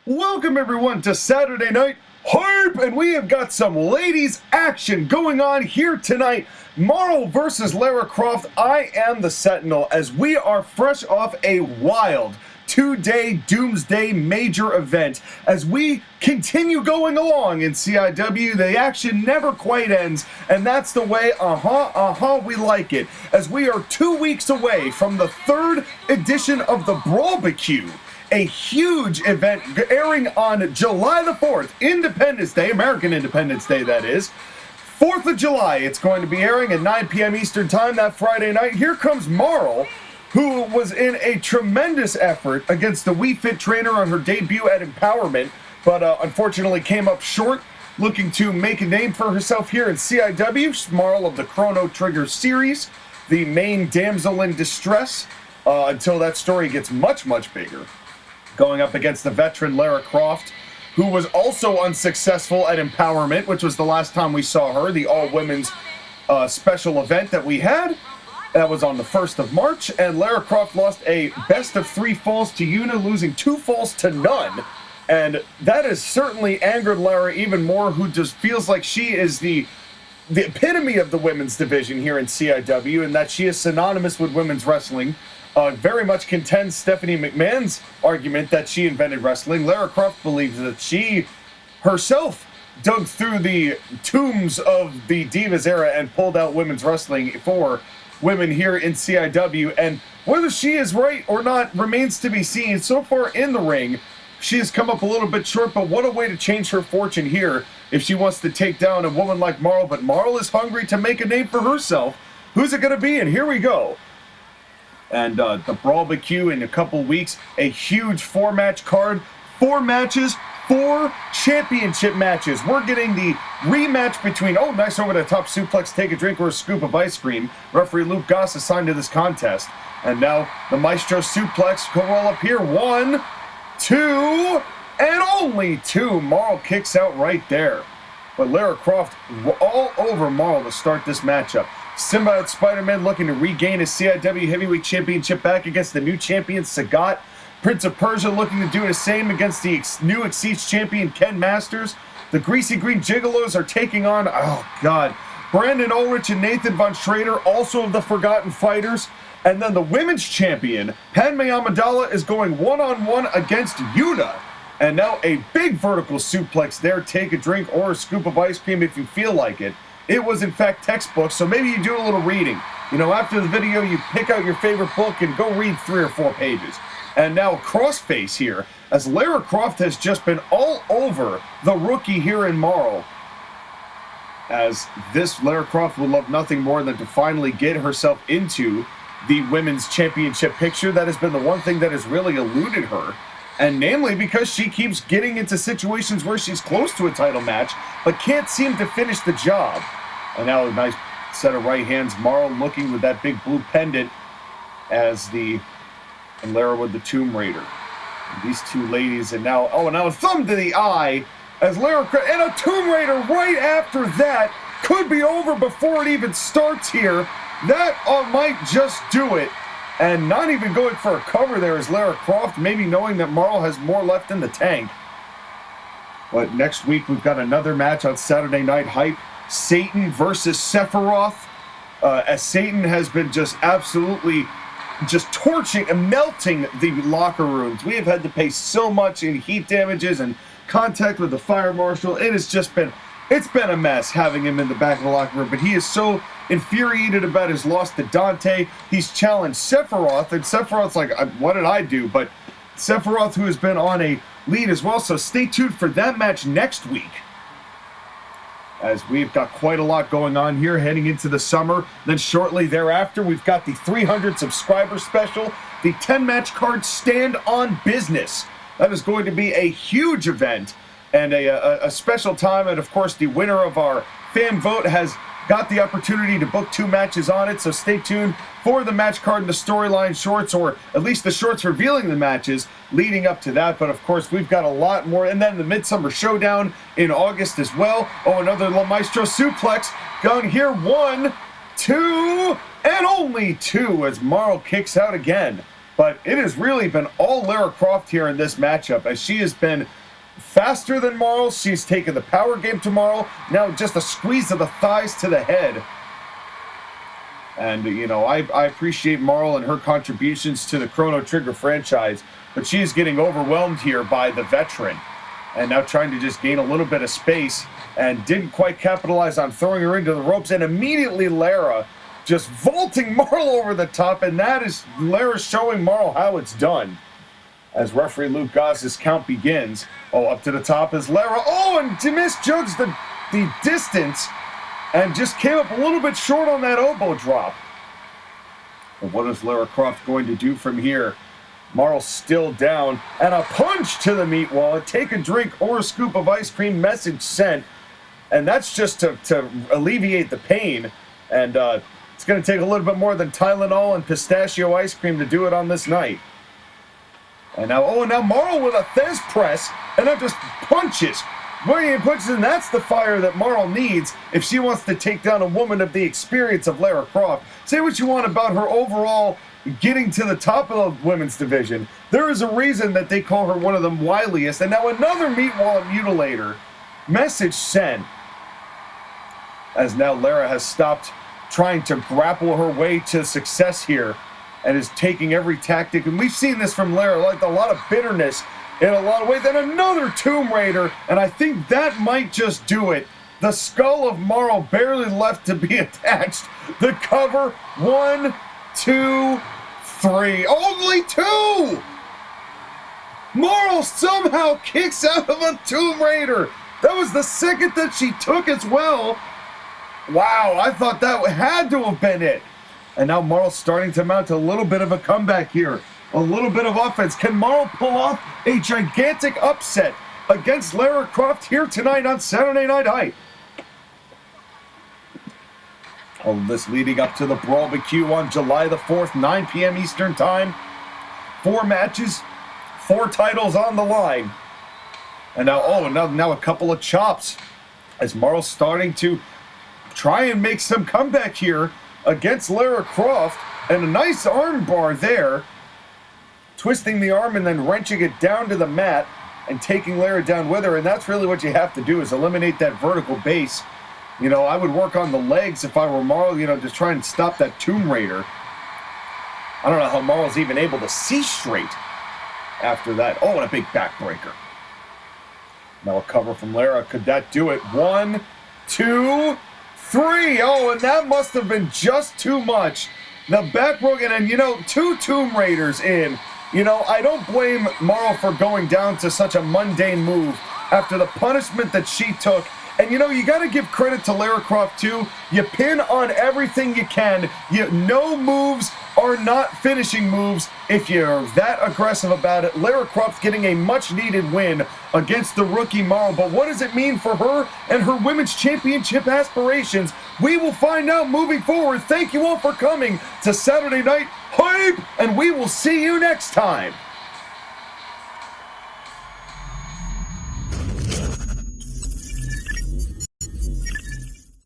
Welcome everyone to Saturday Night Hype, and we have got some ladies action going on here tonight. Marle versus Lara Croft. I am the Sentinel, as we are fresh off a wild two-day doomsday major event. As we continue going along in CIW, the action never quite ends, and that's the way, we like it. As we are 2 weeks away from the third edition of the Brawl-B-Cue, a huge event airing on July the 4th, Independence Day, American Independence Day that is. 4th of July, it's going to be airing at 9 p.m. Eastern Time that Friday night. Here comes Marle, who was in a tremendous effort against the Wii Fit trainer on her debut at Empowerment, but unfortunately came up short, looking to make a name for herself here in CIW. Marle of the Chrono Trigger series, the main damsel in distress, until that story gets much, much bigger. Going up against the veteran Lara Croft, who was also unsuccessful at Empowerment, which was the last time we saw her, the all-women's special event that we had. That was on the 1st of March, and Lara Croft lost a best-of-3 falls to Yuna, losing 2 falls to none. And that has certainly angered Lara even more, who just feels like she is the epitome of the women's division here in CIW, and that she is synonymous with women's wrestling. Very much contends Stephanie McMahon's argument that she invented wrestling. Lara Croft believes that she herself dug through the tombs of the Divas era and pulled out women's wrestling for women here in CIW. And whether she is right or not remains to be seen. So far in the ring, she has come up a little bit short, but what a way to change her fortune here if she wants to take down a woman like Marle. But Marle is hungry to make a name for herself. Who's it going to be? And here we go. And the Brawl-B-Cue in a couple weeks, a huge 4-match card, 4 matches, 4 championship matches. We're getting the rematch between, oh, nice over the top suplex, take a drink or a scoop of ice cream. Referee Luke Goss assigned to this contest. And now the Maestro suplex, go roll up here. 1, 2, and only 2. Marle kicks out right there. But Lara Croft all over Marle to start this matchup. Symbiote Spider-Man looking to regain his CIW Heavyweight Championship back against the new champion, Sagat. Prince of Persia looking to do the same against the new Exceeds champion, Ken Masters. The Greasy Green Gigolos are taking on, oh God, Brandon Ulrich and Nathan Von Schrader, also of the Forgotten Fighters. And then the women's champion, Padme Amidala, is going one-on-one against Yuna. And now a big vertical suplex there. Take a drink or a scoop of ice cream if you feel like it. It was, in fact, textbook, so maybe you do a little reading. You know, after the video, you pick out your favorite book and go read 3 or 4 pages. And now crossface here, as Lara Croft has just been all over the rookie here in Marle. As this Lara Croft would love nothing more than to finally get herself into the women's championship picture. That has been the one thing that has really eluded her. And namely because she keeps getting into situations where she's close to a title match, but can't seem to finish the job. And now a nice set of right hands. Marle looking with that big blue pendant and Lara with the Tomb Raider. And these two ladies, and now, now a thumb to the eye as Lara, and a Tomb Raider right after that. Could be over before it even starts here. That might just do it. And not even going for a cover there is Lara Croft, maybe knowing that Marle has more left in the tank. But next week we've got another match on Saturday Night Hype. Satan versus Sephiroth. As Satan has been just absolutely just torching and melting the locker rooms. We have had to pay so much in heat damages and contact with the fire marshal. It's been a mess having him in the back of the locker room. But he is so infuriated about his loss to Dante. He's challenged Sephiroth, and Sephiroth's like, what did I do? But Sephiroth, who has been on a lead as well, so stay tuned for that match next week. As we've got quite a lot going on here heading into the summer. Then shortly thereafter, we've got the 300 subscriber special, the 10-match card Stand on Business. That is going to be a huge event and a special time. And of course, the winner of our fan vote has got the opportunity to book 2 matches on it, so stay tuned for the match card and the storyline shorts, or at least the shorts revealing the matches leading up to that. But of course, we've got a lot more. And then the Midsummer Showdown in August as well. Oh, another La Maestro suplex. Gone here. 1, 2, and only 2 as Marle kicks out again. But it has really been all Lara Croft here in this matchup, as she has been faster than Marle. She's taken the power game to Marle. Now just a squeeze of the thighs to the head. And, you know, I appreciate Marle and her contributions to the Chrono Trigger franchise, but she's getting overwhelmed here by the veteran. And now trying to just gain a little bit of space, and didn't quite capitalize on throwing her into the ropes. And immediately Lara just vaulting Marle over the top, and that is Lara showing Marle how it's done. As referee Luke Goss's count begins. Oh, up to the top is Lara. Oh, and to misjudge the distance, and just came up a little bit short on that elbow drop. But what is Lara Croft going to do from here? Marle's still down, and a punch to the meat wallet. Take a drink or a scoop of ice cream, message sent. And that's just to alleviate the pain. And it's going to take a little bit more than Tylenol and pistachio ice cream to do it on this night. And now, oh, and now Marle with a Thez press, and now just punches. Brilliant punches, and that's the fire that Marle needs if she wants to take down a woman of the experience of Lara Croft. Say what you want about her overall getting to the top of the women's division. There is a reason that they call her one of the wiliest. And now another meat wallet mutilator. Message sent. As now Lara has stopped trying to grapple her way to success here, and is taking every tactic. And we've seen this from Lara, like a lot of bitterness in a lot of ways. And another Tomb Raider, and I think that might just do it. The skull of Marle barely left to be attached. The cover, 1, 2, 3. Only 2! Marle somehow kicks out of a Tomb Raider. That was the second that she took as well. Wow, I thought that had to have been it. And now Marle's starting to mount a little bit of a comeback here. A little bit of offense. Can Marle pull off a gigantic upset against Lara Croft here tonight on Saturday Night Hype? All of this leading up to the Brawl-B-Cue on July the 4th, 9 p.m. Eastern Time. 4 matches, 4 titles on the line. And now, oh, now a couple of chops as Marle's starting to try and make some comeback here against Lara Croft. And a nice arm bar there. Twisting the arm and then wrenching it down to the mat and taking Lara down with her. And that's really what you have to do, is eliminate that vertical base. You know, I would work on the legs if I were Marle, you know, just try and stop that Tomb Raider. I don't know how Marle's even able to see straight after that. Oh, and a big backbreaker. Now a cover from Lara. Could that do it? 1, 2, 3. Oh, and that must have been just too much. The backbreaker, and you know, 2 Tomb Raiders in. You know, I don't blame Marle for going down to such a mundane move after the punishment that she took. And you know, you got to give credit to Lara Croft too. You pin on everything you can. No moves are not finishing moves if you're that aggressive about it. Lara Croft getting a much-needed win against the rookie Marle. But what does it mean for her and her women's championship aspirations? We will find out moving forward. Thank you all for coming to Saturday Night Hype, and we will see you next time.